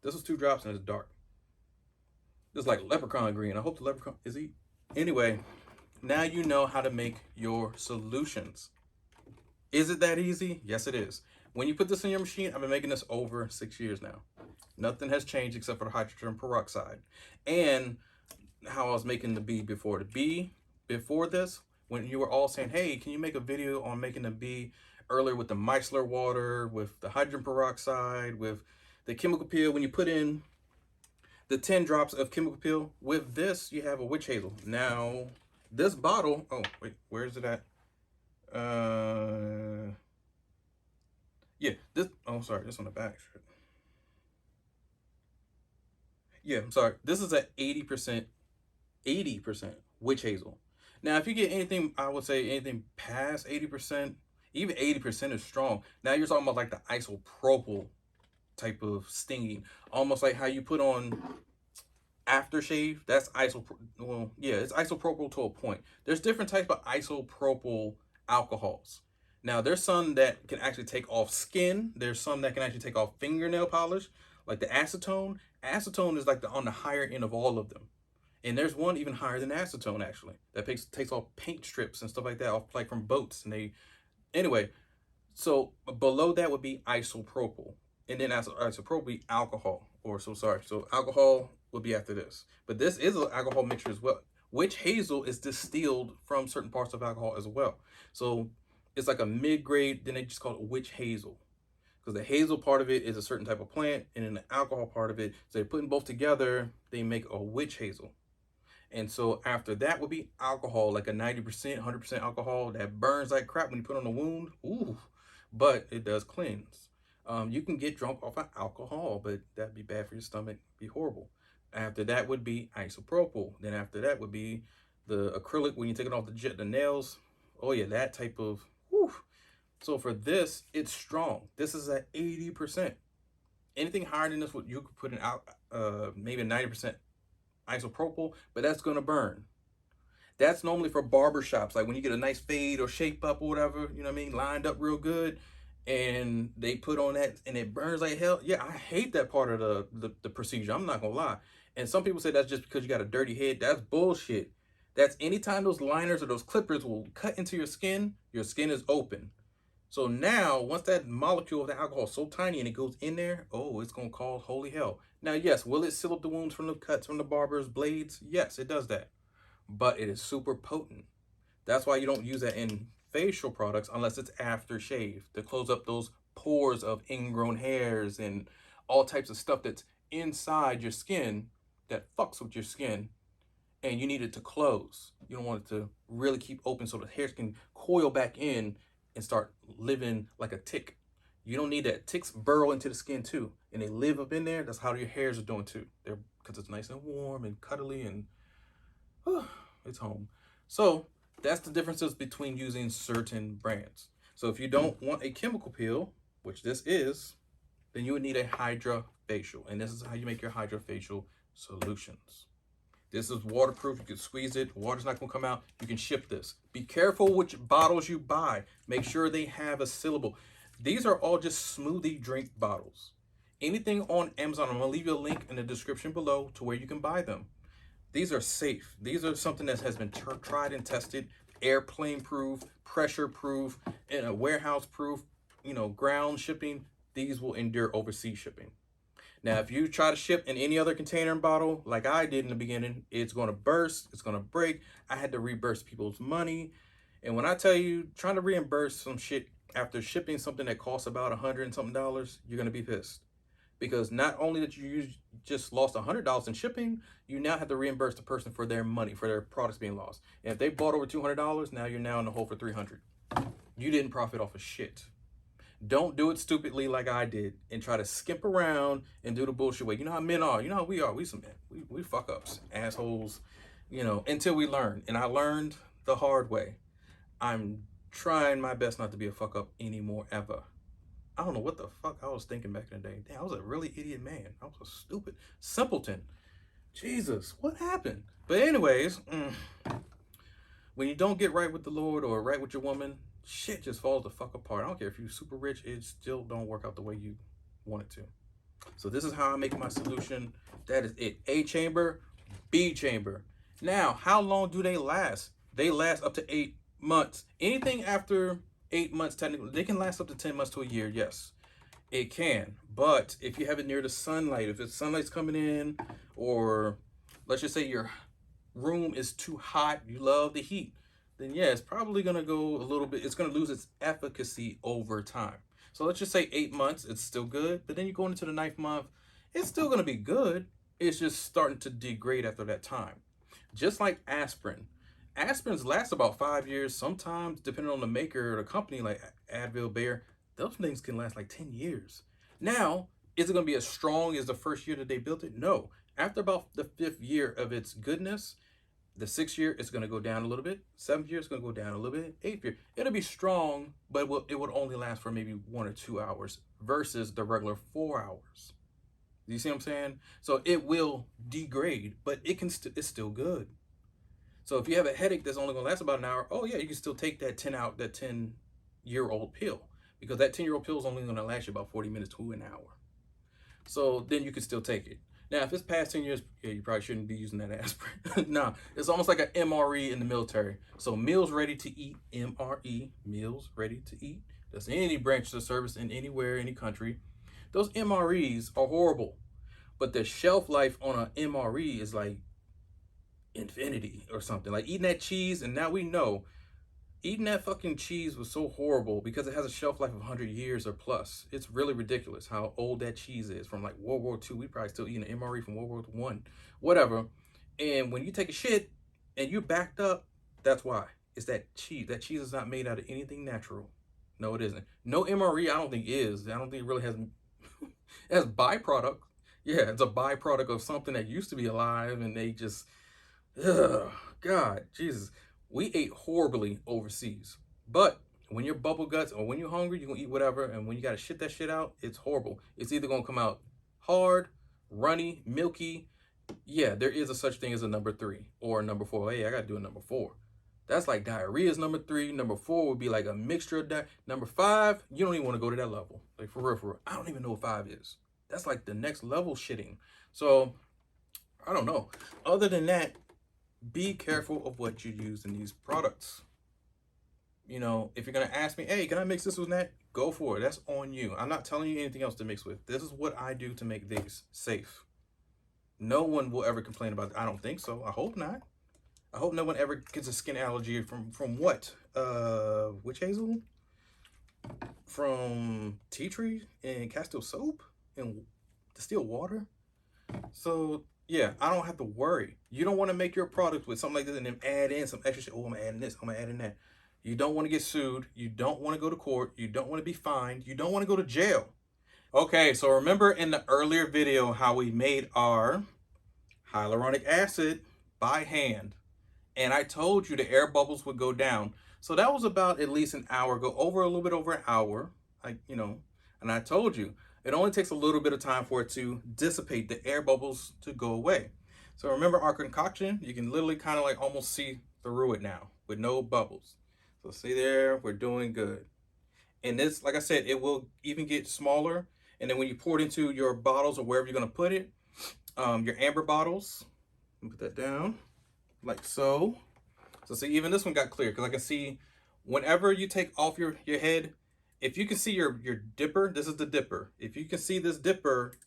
This was 2 drops and it's dark. This is like leprechaun green. I hope the leprechaun is he. Anyway, now you know how to make your solutions. Is it that easy? Yes, it is. When you put this in your machine, I've been making this over 6 years now. Nothing has changed except for the hydrogen peroxide. And how I was making the B before. The B before this, when you were all saying, hey, can you make a video on making the B earlier with the micellar water, with the hydrogen peroxide, with the chemical peel, when you put in the 10 drops of chemical peel. With this, you have a witch hazel. Now, this bottle, oh, wait, where is it at? Yeah, this, oh, sorry, this on the back. Yeah, I'm sorry. This is at 80% witch hazel. Now, if you get anything, I would say anything past 80%, even 80% is strong. Now you're talking about like the isopropyl type of stinging, almost like how you put on aftershave. That's isopropyl. Well, yeah, it's isopropyl to a point. There's different types of isopropyl alcohols. Now, there's some that can actually take off skin. There's some that can actually take off fingernail polish, like the acetone. Acetone is like the on the higher end of all of them. And there's one even higher than acetone actually that takes off paint strips and stuff like that off like from boats. And they anyway, so below that would be isopropyl, and then isopropyl would be alcohol. Or so sorry, so alcohol would be after this. But this is an alcohol mixture as well. Witch hazel is distilled from certain parts of alcohol as well. So it's like a mid-grade. Then they just call it witch hazel because the hazel part of it is a certain type of plant, and then the alcohol part of it. So they're putting both together. They make a witch hazel. And so after that would be alcohol, like a 90%, 100% alcohol that burns like crap when you put on a wound. Ooh, but it does cleanse. You can get drunk off of alcohol, but that'd be bad for your stomach, be horrible. After that would be isopropyl. Then after that would be the acrylic when you take it off the nails. Oh yeah, that type of, whew. So for this, it's strong. This is at 80%. Anything higher than this, what you could put in out, maybe 90% isopropyl, but that's gonna burn. That's normally for barber shops, like when you get a nice fade or shape up or whatever, you know what I mean, lined up real good, and they put on that and it burns like hell. Yeah, I hate that part of the procedure. I'm not gonna lie. And some people say that's just because you got a dirty head. That's bullshit. That's anytime those liners or those clippers will cut into your skin is open. So now, once that molecule of the alcohol is so tiny and it goes in there, oh, it's gonna cause holy hell. Now, yes, will it seal up the wounds from the cuts from the barber's blades? Yes, it does that. But it is super potent. That's why you don't use that in facial products unless it's after shave to close up those pores of ingrown hairs and all types of stuff that's inside your skin that fucks with your skin, and you need it to close. You don't want it to really keep open so the hairs can coil back in and start living like a tick. You don't need that. Ticks burrow into the skin too, and they live up in there. That's how your hairs are doing too. They're because it's nice and warm and cuddly and it's home. So that's the differences between using certain brands. So if you don't want a chemical peel, which this is, then you would need a HydraFacial, and this is how you make your HydraFacial solutions. This is waterproof. You can squeeze it. Water's not going to come out. You can ship this. Be careful which bottles you buy. Make sure they have a syllable. These are all just smoothie drink bottles. Anything on Amazon, I'm going to leave you a link in the description below to where you can buy them. These are safe. These are something that has been tried and tested, airplane proof, pressure proof, and a warehouse proof, ground shipping. These will endure overseas shipping. Now, if you try to ship in any other container and bottle, like I did in the beginning, it's going to burst, it's going to break. I had to reimburse people's money. And when I tell you, trying to reimburse some shit after shipping something that costs about $100 and something, you're going to be pissed. Because not only that you just lost $100 in shipping, you now have to reimburse the person for their money, for their products being lost. And if they bought over $200, now you're now in the hole for $300. You didn't profit off of shit. Don't do it stupidly like I did and try to skimp around and do the bullshit way. You know how men are. You know how we are. We some men. We fuck ups, assholes, until we learn. And I learned the hard way. I'm trying my best not to be a fuck up anymore, ever. I don't know what the fuck I was thinking back in the day. Damn, I was a really idiot man. I was a stupid simpleton. Jesus, what happened? But anyways, when you don't get right with the Lord or right with your woman, shit just falls the fuck apart. I don't care if you're super rich, it still don't work out the way you want it to. So this is how I make my solution. That is it. A chamber, B chamber. Now, how long do they last? They last up to 8 months. Anything after 8 months, technically, they can last up to 10 months to a year. Yes, it can. But if you have it near the sunlight, if it's sunlight's coming in, or let's just say your room is too hot, you love the heat, then yeah, it's probably going to go a little bit, it's going to lose its efficacy over time. So let's just say 8 months, it's still good. But then you go into the 9th month, it's still going to be good. it's just starting to degrade after that time. Just like aspirin. Aspirins last about 5 years. Sometimes, depending on the maker or the company, like Advil, Bayer, those things can last like 10 years. Now, is it going to be as strong as the first year that they built it? No. After about the 5th year of its goodness, the 6th year it's going to go down a little bit. 7th year it's going to go down a little bit. 8th year it'll be strong, but it would only last for maybe 1 or 2 hours versus the regular 4 hours. You see what I'm saying? So it will degrade, but it's still good. So if you have a headache that's only going to last about an hour, oh yeah, you can still take that 10-year-old pill, because that 10-year-old pill is only going to last you about 40 minutes to an hour. So then you can still take it. Now, if it's past 10 years, yeah, you probably shouldn't be using that aspirin. Nah, it's almost like an MRE in the military. So meals ready to eat, MRE, meals ready to eat. That's any branch of service in anywhere, any country. Those MREs are horrible, but the shelf life on an MRE is like infinity or something. Like eating that cheese, and now we know eating that fucking cheese was so horrible because it has a shelf life of 100 years or plus. It's really ridiculous how old that cheese is. From like World War II, we probably still eating an MRE from World War I, whatever. And when you take a shit and you're backed up, that's why. It's that cheese. That cheese is not made out of anything natural. No, it isn't. No MRE, I don't think is. I don't think it really has. It has byproduct. Yeah, it's a byproduct of something that used to be alive, and they just, ugh, God, Jesus. We ate horribly overseas. But when you're bubble guts or when you're hungry, you're going to eat whatever. And when you got to shit that shit out, it's horrible. It's either going to come out hard, runny, milky. Yeah, there is a such thing as a number 3 or a number 4. Hey, I got to do a number 4. That's like diarrhea is number 3. Number 4 would be like a mixture of that. Number 5, you don't even want to go to that level. Like for real, for real. I don't even know what 5 is. That's like the next level shitting. So, I don't know. Other than that, be careful of what you use in these products. You know, if you're going to ask me, hey, can I mix this with that? Go for it. That's on you. I'm not telling you anything else to mix with. This is what I do to make these safe. No one will ever complain about it. I don't think so. I hope not. I hope no one ever gets a skin allergy from what? Witch hazel? From tea tree and Castile soap and distilled water? So yeah, I don't have to worry. You don't want to make your product with something like this and then add in some extra shit. Oh, I'm adding this. I'm adding that. You don't want to get sued. You don't want to go to court. You don't want to be fined. You don't want to go to jail. Okay, so remember in the earlier video how we made our hyaluronic acid by hand. And I told you the air bubbles would go down. So that was about at least an hour, go over a little bit over an hour. And I told you, it only takes a little bit of time for it to dissipate, the air bubbles to go away. So remember our concoction, you can literally kind of like almost see through it now with no bubbles. So see there, we're doing good. And this, like I said, it will even get smaller. And then when you pour it into your bottles or wherever you're gonna put it, your amber bottles, put that down like so. So see, even this one got clear because I can see whenever you take off your head, if you can see your dipper, this is the dipper. If you can see this dipper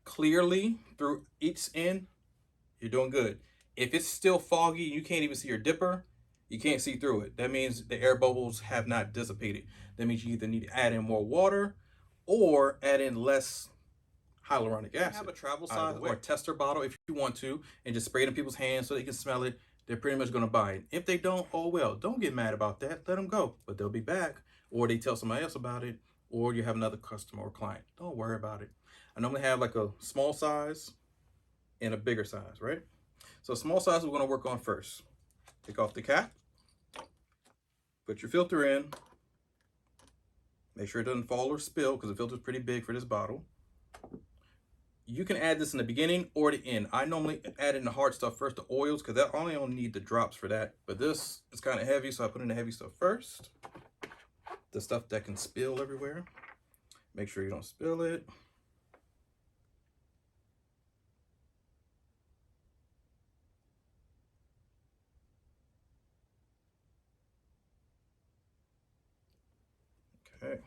clearly through each end, you're doing good. If it's still foggy, you can't even see your dipper, you can't see through it. That means the air bubbles have not dissipated. That means you either need to add in more water or add in less hyaluronic acid. Have a travel size or a tester bottle if you want to, and just spray it in people's hands so they can smell it. They're pretty much going to buy it. If they don't, oh well, don't get mad about that. Let them go, but they'll be back, or they tell somebody else about it, or you have another customer or client. Don't worry about it. I normally have like a small size and a bigger size, right? So small size we're going to work on first. Take off the cap, put your filter in, make sure it doesn't fall or spill because the filter is pretty big for this bottle. You can add this in the beginning or the end. I normally add in the hard stuff first, the oils, because I only need the drops for that. But this is kind of heavy, so I put in the heavy stuff first. The stuff that can spill everywhere. Make sure you don't spill it. Okay.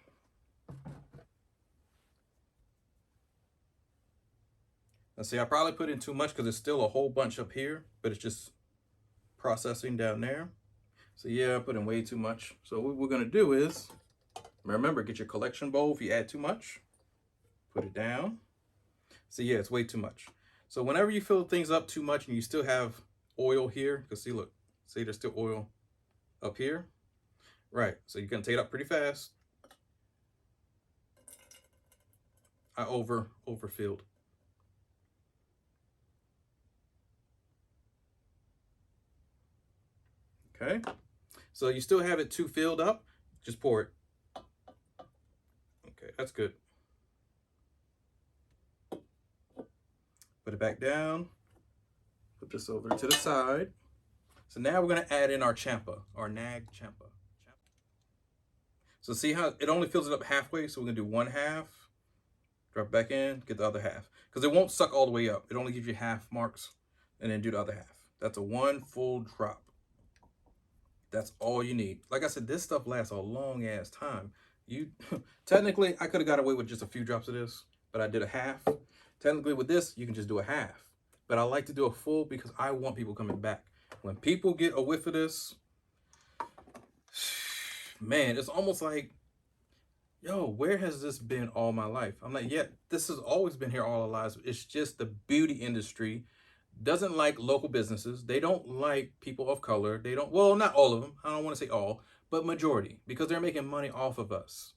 Now see, I probably put in too much because there's still a whole bunch up here, but it's just processing down there. So yeah, I put in way too much. So what we're gonna do is, remember, get your collection bowl. If you add too much, put it down. So yeah, it's way too much. So whenever you fill things up too much and you still have oil here, because see, look, see there's still oil up here. Right, so you're gonna take it up pretty fast. I overfilled. Okay, so you still have it too filled up, just pour it. Okay, that's good. Put it back down. Put this over to the side. So now we're gonna add in our champa, our nag champa. So see how it only fills it up halfway, so we're gonna do one half, drop back in, get the other half. Because it won't suck all the way up. It only gives you half marks, and then do the other half. That's a one full drop. That's all you need. Like I said, this stuff lasts a long ass time. You technically, I could have got away with just a few drops of this, but I did a half. Technically with this, you can just do a half. But I like to do a full because I want people coming back. When people get a whiff of this, man, it's almost like, yo, where has this been all my life? I'm like, yeah, this has always been here all our lives. It's just the beauty industry doesn't like local businesses. They don't like people of color. They don't, well, not all of them. I don't want to say all, but majority, because they're making money off of us.